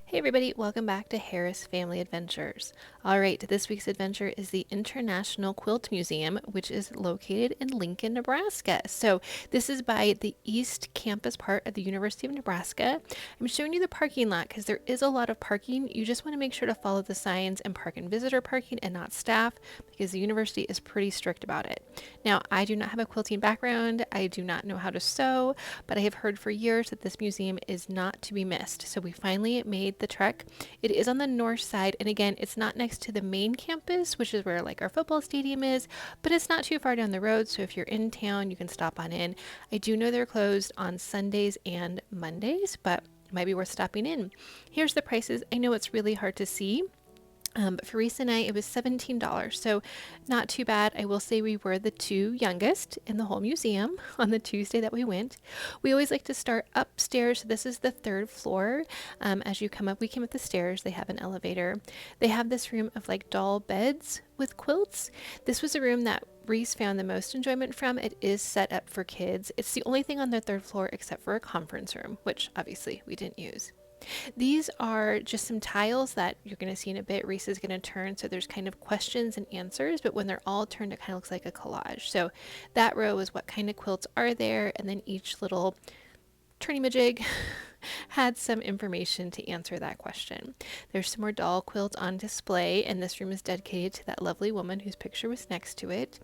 Hey everybody, welcome back to Harris Family Adventures. All right, this week's adventure is the International Quilt Museum, which is located in Lincoln, Nebraska. So this is by the East Campus part of the University of Nebraska. I'm showing you the parking lot because there is a lot of parking. You just want to make sure to follow the signs and park in visitor parking and not staff because the university is pretty strict about it. Now, I do not have a quilting background. I do not know how to sew, but I have heard for years that this museum is not to be missed. So we finally made the trek. It is on the north side, and again, it's not next to the main campus, which is where like our football stadium is, but it's not too far down the road. So if you're in town, you can stop on in. I do know they're closed on Sundays and Mondays, but it might be worth stopping in. Here's the prices. I know it's really hard to see. But for Reese and I, it was $17, so not too bad. I will say we were the two youngest in the whole museum on the Tuesday that we went. We always like to start upstairs. So this is the third floor. As you come up, we came up the stairs. They have an elevator. They have this room of like doll beds with quilts. This was a room that Reese found the most enjoyment from. It is set up for kids. It's the only thing on the third floor except for a conference room, which obviously we didn't use. These are just some tiles that you're going to see in a bit. Reese is going to turn, so there's kind of questions and answers, but when they're all turned, it kind of looks like a collage. So that row is what kind of quilts are there, and then each little turny-majig had some information to answer that question. There's some more doll quilts on display, and this room is dedicated to that lovely woman whose picture was next to it.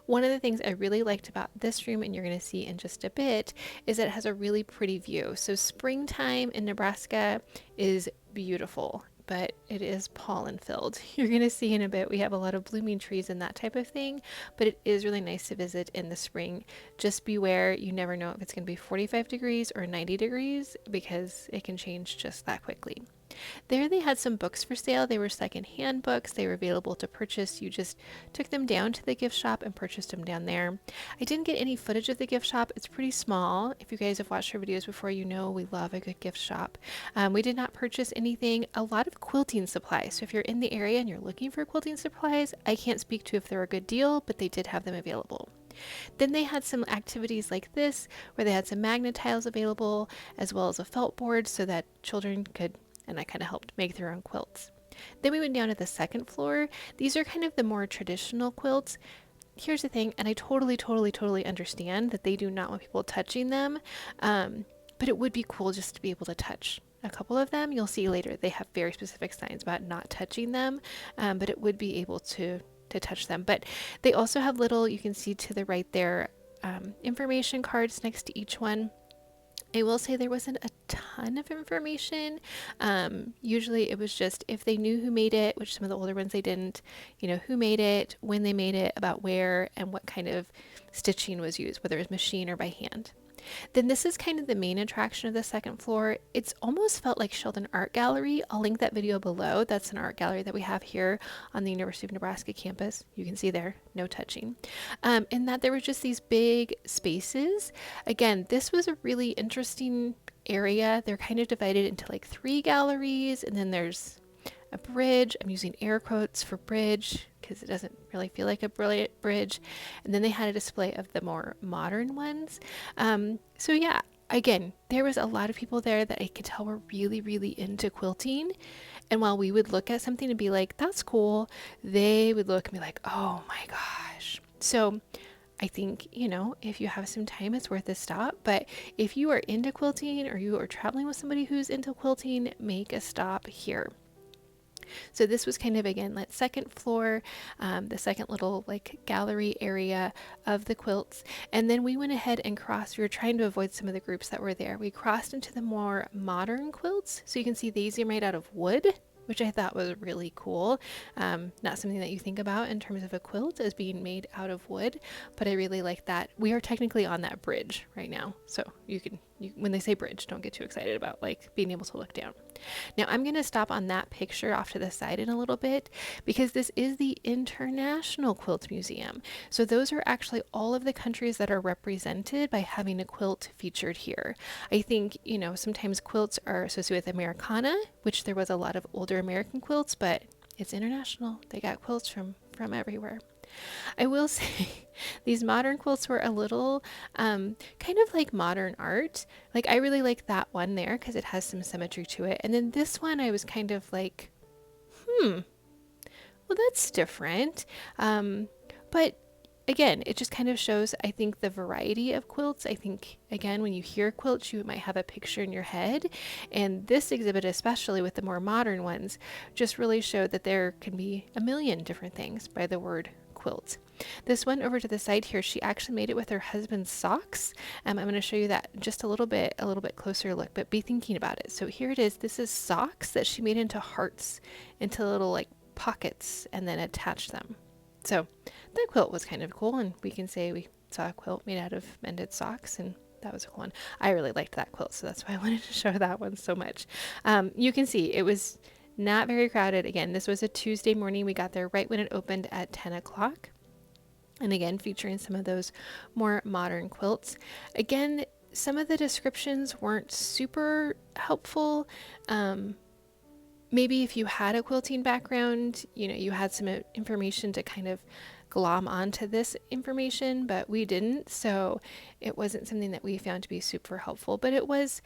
One of the things I really liked about this room, and you're going to see in just a bit, is that it has a really pretty view. So springtime in Nebraska is beautiful, but it is pollen filled. You're going to see in a bit we have a lot of blooming trees and that type of thing, but it is really nice to visit in the spring. Just beware, you never know if it's going to be 45 degrees or 90 degrees because it can change just that quickly. There they had some books for sale. They were secondhand books. They were available to purchase. You just took them down to the gift shop and purchased them down there. I didn't get any footage of the gift shop. It's pretty small. If you guys have watched our videos before, you know we love a good gift shop. We did not purchase anything. A lot of quilting supplies. So if you're in the area and you're looking for quilting supplies, I can't speak to if they're a good deal, but they did have them available. Then they had some activities like this where they had some magnet tiles available as well as a felt board so that children could, and I kind of helped make their own quilts. Then we went down to the second floor. These are kind of the more traditional quilts. Here's the thing, and I totally understand that they do not want people touching them, but it would be cool just to be able to touch a couple of them. You'll see later they have very specific signs about not touching them, but it would be able to touch them. But they also have little, you can see to the right there, information cards next to each one. I will say there wasn't a ton of information. Usually it was just if they knew who made it, which some of the older ones they didn't, who made it, when they made it, about where, and what kind of stitching was used, whether it was machine or by hand. Then this is kind of the main attraction of the second floor. It's almost felt like Sheldon Art Gallery. I'll link that video below. That's an art gallery that we have here on the University of Nebraska campus. You can see there, no touching. In that there were just these big spaces. Again, this was a really interesting area. They're kind of divided into like 3 galleries, and then there's a bridge. I'm using air quotes for bridge because it doesn't really feel like a brilliant bridge. And then they had a display of the more modern ones. So yeah, again, there was a lot of people there that I could tell were really into quilting. And while we would look at something and be like, that's cool, they would look and be like, oh my gosh. So I think, if you have some time, it's worth a stop. But if you are into quilting or you are traveling with somebody who's into quilting, make a stop here. So this was kind of, again, that second floor, the second little like gallery area of the quilts. And then we went ahead and crossed. We were trying to avoid some of the groups that were there. We crossed into the more modern quilts. So you can see these are made out of wood, which I thought was really cool. Not something that you think about in terms of a quilt as being made out of wood, but I really like that. We are technically on that bridge right now. So when they say bridge, don't get too excited about like being able to look down. Now I'm going to stop on that picture off to the side in a little bit because this is the International Quilt Museum. So those are actually all of the countries that are represented by having a quilt featured here. I think, sometimes quilts are associated with Americana, which there was a lot of older American quilts, but it's international. They got quilts from everywhere. I will say these modern quilts were a little kind of like modern art. Like I really like that one there because it has some symmetry to it. And then this one I was kind of like, well, that's different. But again, it just kind of shows, I think, the variety of quilts. I think, again, when you hear quilts, you might have a picture in your head. And this exhibit, especially with the more modern ones, just really showed that there can be a million different things by the word quilt. This one over to the side here, she actually made it with her husband's socks. I'm going to show you that just a little bit closer look, but be thinking about it. So here it is. This is socks that she made into hearts, into little like pockets, and then attached them. So that quilt was kind of cool, and we can say we saw a quilt made out of mended socks, and that was a cool one. I really liked that quilt, so that's why I wanted to show that one so much. You can see it was not very crowded. Again, this was a Tuesday morning. We got there right when it opened at 10 o'clock. And again, featuring some of those more modern quilts. Again, some of the descriptions weren't super helpful. Maybe if you had a quilting background, you had some information to kind of glom onto this information, but we didn't. So it wasn't something that we found to be super helpful, but it was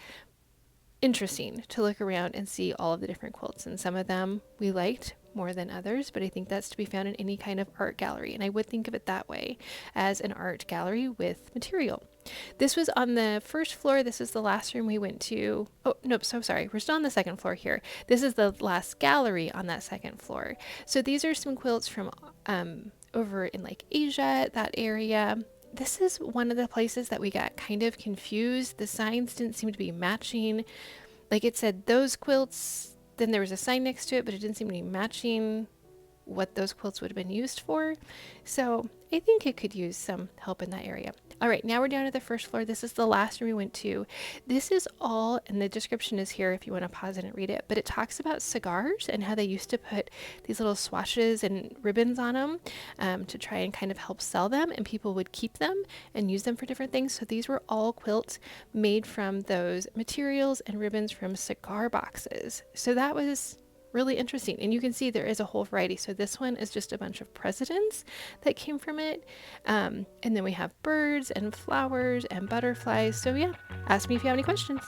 interesting to look around and see all of the different quilts. And some of them we liked more than others, but I think that's to be found in any kind of art gallery. And I would think of it that way, as an art gallery with material. This was on the first floor. This is the last room we went to. Oh, nope, so sorry. We're still on the second floor here. This is the last gallery on that second floor. So these are some quilts from over in like Asia, that area. This is one of the places that we got kind of confused. The signs didn't seem to be matching. Like it said those quilts, then there was a sign next to it, but it didn't seem to be matching what those quilts would have been used for. So I think it could use some help in that area. All right, now we're down to the first floor. This is the last room we went to. This is all, and the description is here if you want to pause it and read it, but it talks about cigars and how they used to put these little swatches and ribbons on them to try and kind of help sell them, and people would keep them and use them for different things. So these were all quilts made from those materials and ribbons from cigar boxes. So that was really interesting, and you can see there is a whole variety. So this one is just a bunch of presidents that came from it, and then we have birds and flowers and butterflies. So yeah, ask me if you have any questions.